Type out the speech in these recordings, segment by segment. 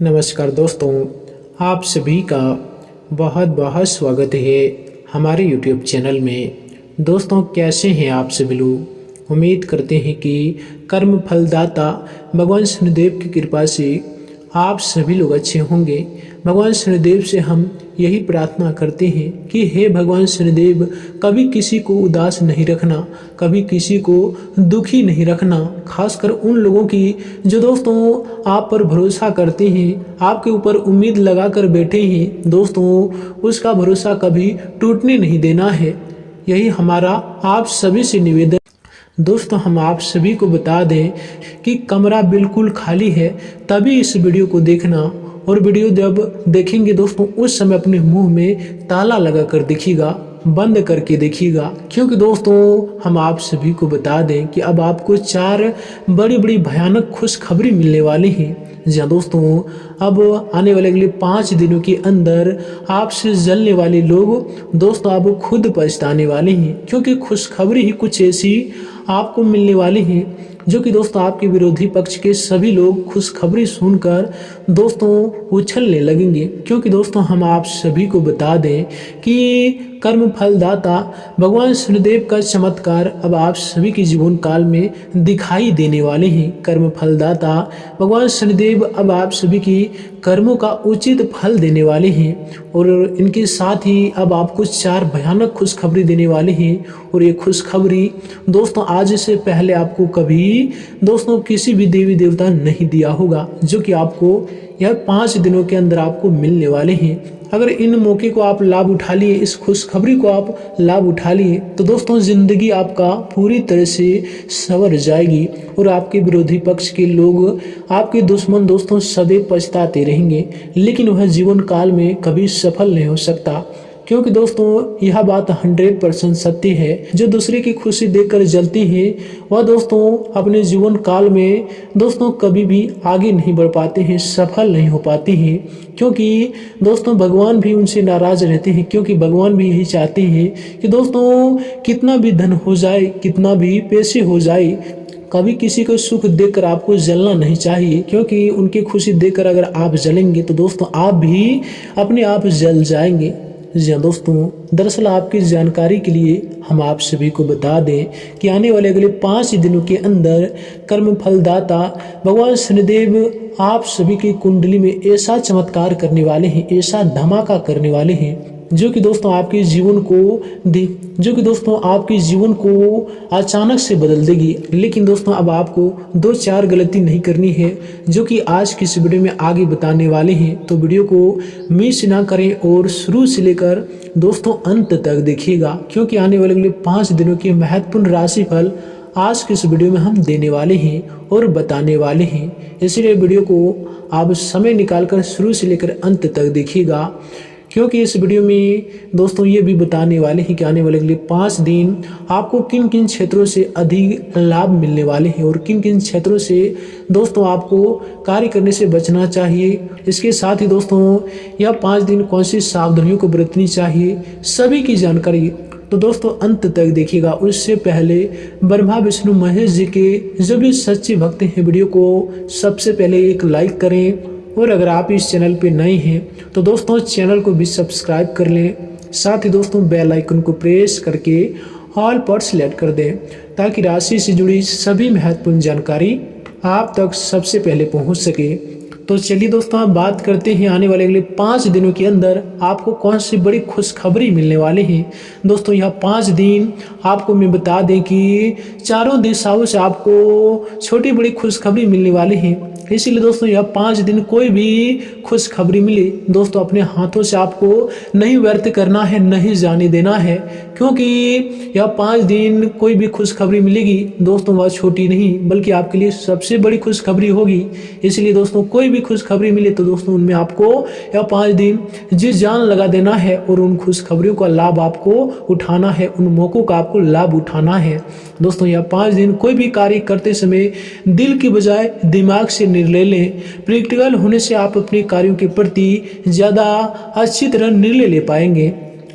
नमस्कार दोस्तों, आप सभी का बहुत बहुत स्वागत है हमारे YouTube चैनल में। दोस्तों, कैसे हैं आप सभी लोग? उम्मीद करते हैं कि कर्म फलदाता भगवान शनिदेव की कृपा से आप सभी लोग अच्छे होंगे। भगवान शनिदेव से हम यही प्रार्थना करते हैं कि हे भगवान शनिदेव, कभी किसी को उदास नहीं रखना, कभी किसी को दुखी नहीं रखना, खासकर उन लोगों की जो दोस्तों आप पर भरोसा करते हैं, आपके ऊपर उम्मीद लगा कर बैठे हैं। दोस्तों, उसका भरोसा कभी टूटने नहीं देना है। यही हमारा आप सभी से निवेदन। दोस्तों, हम आप सभी को बता दें कि कमरा बिल्कुल खाली है, तभी इस वीडियो को देखना। और वीडियो जब देखेंगे दोस्तों, उस समय अपने मुंह में ताला लगा कर देखिएगा, बंद करके देखिएगा, क्योंकि दोस्तों हम आप सभी को बता दें कि अब आपको 4 बड़ी बड़ी भयानक खुशखबरी मिलने वाली हैं। जहाँ दोस्तों अब आने वाले अगले 5 दिनों के अंदर आपसे जलने वाले लोग दोस्तों अब खुद पछताने वाले हैं, क्योंकि खुशखबरी ही कुछ ऐसी आपको मिलने वाली है जो कि दोस्तों आपके विरोधी पक्ष के सभी लोग खुशखबरी सुनकर दोस्तों उछलने लगेंगे। क्योंकि दोस्तों हम आप सभी को बता दें कि कर्म फलदाता भगवान शनिदेव का चमत्कार अब आप सभी के जीवन काल में दिखाई देने वाले हैं। कर्म फलदाता भगवान शनिदेव अब आप सभी की कर्मों का उचित फल देने वाले हैं, और इनके साथ ही अब आपको 4 भयानक खुशखबरी देने वाले हैं। और ये खुशखबरी दोस्तों आज से पहले आपको कभी दोस्तों किसी भी देवी देवता नहीं दिया होगा, जो कि आपको यह 5 दिनों के अंदर आपको मिलने वाले हैं। अगर इन मौके को आप लाभ उठा लिए, इस खुशखबरी को आप लाभ उठा लिए, तो दोस्तों जिंदगी आपका पूरी तरह से संवर जाएगी और आपके विरोधी पक्ष के लोग, आपके दुश्मन दोस्तों सदैव पछताते रहेंगे, लेकिन वह जीवन काल में कभी सफल नहीं हो सकता। क्योंकि दोस्तों यह बात 100% सत्य है। जो दूसरे की खुशी देखकर जलती है, वह दोस्तों अपने जीवन काल में दोस्तों कभी भी आगे नहीं बढ़ पाते हैं, सफल नहीं हो पाते हैं। क्योंकि दोस्तों भगवान भी उनसे नाराज रहते हैं, क्योंकि भगवान भी यही चाहते हैं कि दोस्तों कितना भी धन हो जाए, कितना भी पैसे हो जाए, कभी किसी को सुख देखकर आपको जलना नहीं चाहिए। क्योंकि उनकी खुशी देखकर अगर आप जलेंगे तो दोस्तों आप भी अपने आप जल जाएंगे। जी हाँ दोस्तों, दरअसल आपकी जानकारी के लिए हम आप सभी को बता दें कि आने वाले अगले 5 दिनों के अंदर कर्म फलदाता भगवान शनिदेव आप सभी की कुंडली में ऐसा चमत्कार करने वाले हैं, ऐसा धमाका करने वाले हैं, जो कि दोस्तों आपके जीवन को अचानक से बदल देगी। लेकिन दोस्तों अब आपको 2-4 गलती नहीं करनी है, जो कि आज की इस वीडियो में आगे बताने वाले हैं। तो वीडियो को मिस ना करें और शुरू से लेकर दोस्तों अंत तक देखिएगा, क्योंकि आने वाले अगले 5 दिनों के महत्वपूर्ण राशिफल आज की इस वीडियो में हम देने वाले हैं और बताने वाले हैं। इसलिए वीडियो को आप समय निकालकर शुरू से लेकर अंत तक देखिएगा, क्योंकि इस वीडियो में दोस्तों ये भी बताने वाले हैं कि आने वाले अगले 5 दिन आपको किन किन क्षेत्रों से अधिक लाभ मिलने वाले हैं और किन किन क्षेत्रों से दोस्तों आपको कार्य करने से बचना चाहिए। इसके साथ ही दोस्तों यह 5 दिन कौन सी सावधानियों को बरतनी चाहिए, सभी की जानकारी तो दोस्तों अंत तक देखिएगा। उससे पहले ब्रह्मा विष्णु महेश जी के जो भी सच्चे भक्त हैं, वीडियो को सबसे पहले एक लाइक करें, और अगर आप इस चैनल पे नए हैं तो दोस्तों चैनल को भी सब्सक्राइब कर लें। साथ ही दोस्तों बेल आइकन को प्रेस करके ऑल पर सेलेक्ट कर दें, ताकि राशि से जुड़ी सभी महत्वपूर्ण जानकारी आप तक सबसे पहले पहुंच सके। तो चलिए दोस्तों आप बात करते हैं आने वाले अगले 5 दिनों के अंदर आपको कौन सी बड़ी खुशखबरी मिलने वाले हैं। दोस्तों यह 5 दिन आपको मैं बता दें कि चारों दिशाओं से आपको छोटी बड़ी खुशखबरी मिलने वाली है। इसीलिए दोस्तों यह 5 दिन कोई भी खुशखबरी मिले दोस्तों अपने हाथों से आपको नहीं व्यर्थ करना है, नहीं जाने देना है। क्योंकि यह 5 दिन कोई भी खुशखबरी मिलेगी दोस्तों वह छोटी नहीं बल्कि आपके लिए सबसे बड़ी खुशखबरी होगी। इसलिए दोस्तों कोई भी खुशखबरी मिले तो दोस्तों उनमें आपको यह 5 दिन जी जान लगा देना है और उन खुशखबरियों का लाभ आपको उठाना है, उन मौकों का आपको लाभ उठाना है। दोस्तों यह 5 दिन कोई भी कार्य करते समय दिल की बजाय दिमाग से निर्णय लें। प्रैक्टिकल होने से आप अपने कार्यों के प्रति ज़्यादा अच्छी तरह निर्णय ले पाएंगे।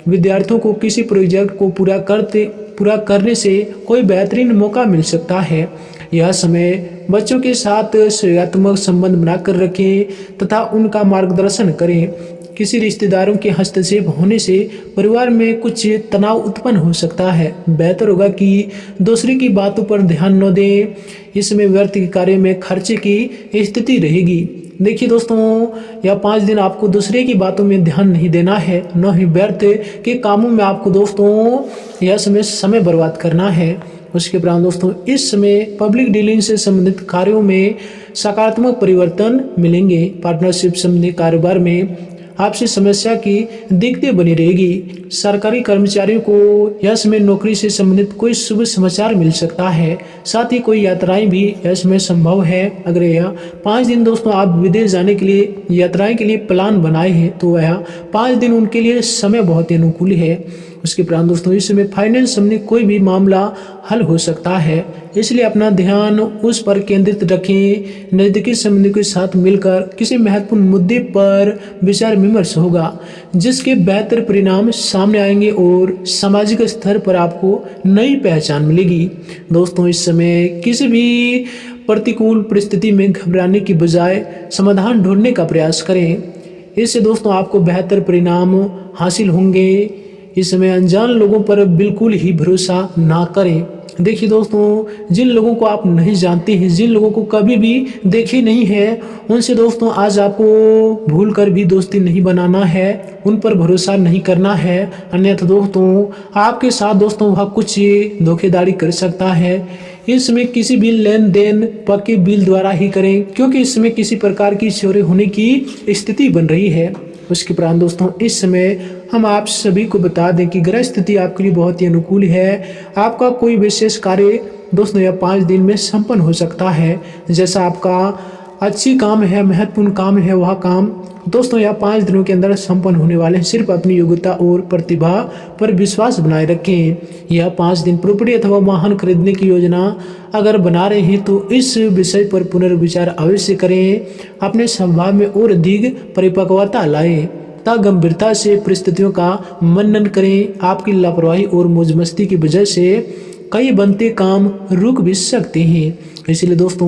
विद्यार्थियों को किसी प्रोजेक्ट को पूरा करने से कोई बेहतरीन मौका मिल सकता है। यह समय बच्चों के साथ सकारात्मक संबंध बनाकर रखें तथा उनका मार्गदर्शन करें। किसी रिश्तेदारों के हस्तक्षेप होने से परिवार में कुछ तनाव उत्पन्न हो सकता है। बेहतर होगा कि दूसरे की बातों पर ध्यान न दें। इसमें व्यर्थ के कार्य में खर्चे की स्थिति रहेगी। देखिए दोस्तों, यह 5 दिन आपको दूसरे की बातों में ध्यान नहीं देना है, न ही व्यर्थ के कामों में आपको दोस्तों यह समय बर्बाद करना है। उसके उपरांत दोस्तों, इस समय पब्लिक डीलिंग से संबंधित कार्यों में सकारात्मक परिवर्तन मिलेंगे। पार्टनरशिप संबंधी कारोबार में आपसी समस्या की दिक्कतें बनी रहेगी। सरकारी कर्मचारियों को यह समय नौकरी से संबंधित कोई शुभ समाचार मिल सकता है। साथ ही कोई यात्राएं भी यह समय संभव है। अगर यह 5 दिन दोस्तों आप विदेश जाने के लिए यात्राएं के लिए प्लान बनाए हैं तो वह 5 दिन उनके लिए समय बहुत ही अनुकूल है। उसके उपरांत दोस्तों, इस समय फाइनेंस संबंधी कोई भी मामला हल हो सकता है, इसलिए अपना ध्यान उस पर केंद्रित रखें। नजदीकी संबंधी के साथ मिलकर किसी महत्वपूर्ण मुद्दे पर विचार विमर्श होगा, जिसके बेहतर परिणाम सामने आएंगे और सामाजिक स्तर पर आपको नई पहचान मिलेगी। दोस्तों, इस समय किसी भी प्रतिकूल परिस्थिति में घबराने की बजाय समाधान ढूंढने का प्रयास करें। इससे दोस्तों आपको बेहतर परिणाम हासिल होंगे। इस समय अनजान लोगों पर बिल्कुल ही भरोसा ना करें। देखिए दोस्तों, जिन लोगों को आप नहीं जानते हैं, जिन लोगों को कभी भी देखे नहीं है, उनसे दोस्तों आज आपको भूल कर भी दोस्ती नहीं बनाना है, उन पर भरोसा नहीं करना है। अन्यथा दोस्तों आपके साथ दोस्तों वह कुछ धोखेधड़ी कर सकता है। इसमें किसी भी लेन देन पक्के बिल द्वारा ही करें, क्योंकि इसमें किसी प्रकार की चोरी होने की स्थिति बन रही है। उसके उपरांत दोस्तों, इस समय हम आप सभी को बता दें कि ग्रह स्थिति आपके लिए बहुत ही अनुकूल है। आपका कोई विशेष कार्य दोस्तों यह 5 दिन में संपन्न हो सकता है। जैसा आपका अच्छी काम है, महत्वपूर्ण काम है, वह काम दोस्तों यह 5 दिनों के अंदर संपन्न होने वाले हैं। सिर्फ अपनी योग्यता और प्रतिभा पर विश्वास बनाए रखें। यह 5 दिन प्रॉपर्टी अथवा वाहन खरीदने की योजना अगर बना रहे हैं तो इस विषय पर पुनर्विचार अवश्य करें। अपने स्वभाव में और अधिक परिपक्वता लाएं तथा गंभीरता से परिस्थितियों का मनन करें। आपकी लापरवाही और मौजमस्ती की वजह से कई बनते काम रुक भी सकते हैं। इसलिए दोस्तों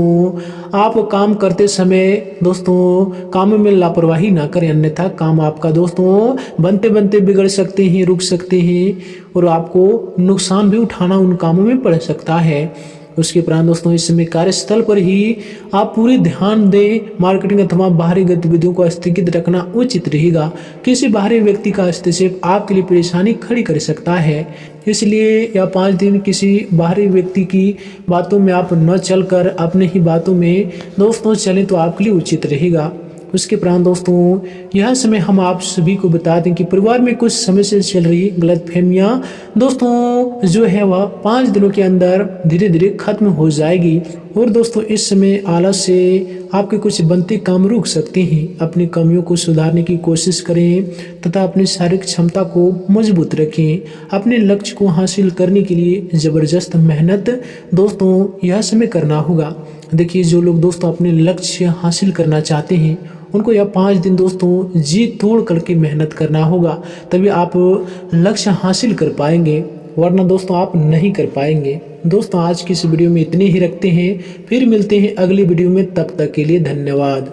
आप काम करते समय दोस्तों कामों में लापरवाही ना करें, अन्यथा काम आपका दोस्तों बनते बनते बिगड़ सकते हैं, रुक सकते हैं और आपको नुकसान भी उठाना उन कामों में पड़ सकता है। उसके उपरांत दोस्तों, इस समय कार्यस्थल पर ही आप पूरी ध्यान दें। मार्केटिंग अथवा बाहरी गतिविधियों को स्थगित रखना उचित रहेगा। किसी बाहरी व्यक्ति का हस्तक्षेप आपके लिए परेशानी खड़ी कर सकता है, इसलिए यह 5 दिन किसी बाहरी व्यक्ति की बातों में आप न चलकर अपने ही बातों में दोस्तों चलें तो आपके लिए उचित रहेगा। उसके उपरांत दोस्तों यह समय हम आप सभी को बता दें कि परिवार में कुछ समस्या चल रही गलतफहमियां दोस्तों जो है वह 5 दिनों के अंदर धीरे धीरे खत्म हो जाएगी। और दोस्तों इस समय आलस से आपके कुछ बनते काम रुक सकते हैं। अपनी कमियों को सुधारने की कोशिश करें तथा अपनी शारीरिक क्षमता को मजबूत रखें। अपने लक्ष्य को हासिल करने के लिए जबरदस्त मेहनत दोस्तों यह समय करना होगा। देखिए, जो लोग दोस्तों अपने लक्ष्य हासिल करना चाहते हैं उनको यह 5 दिन दोस्तों जी तोड़ करके मेहनत करना होगा, तभी आप लक्ष्य हासिल कर पाएंगे, वरना दोस्तों आप नहीं कर पाएंगे। दोस्तों आज की इस वीडियो में इतने ही रखते हैं, फिर मिलते हैं अगली वीडियो में। तब तक के लिए धन्यवाद।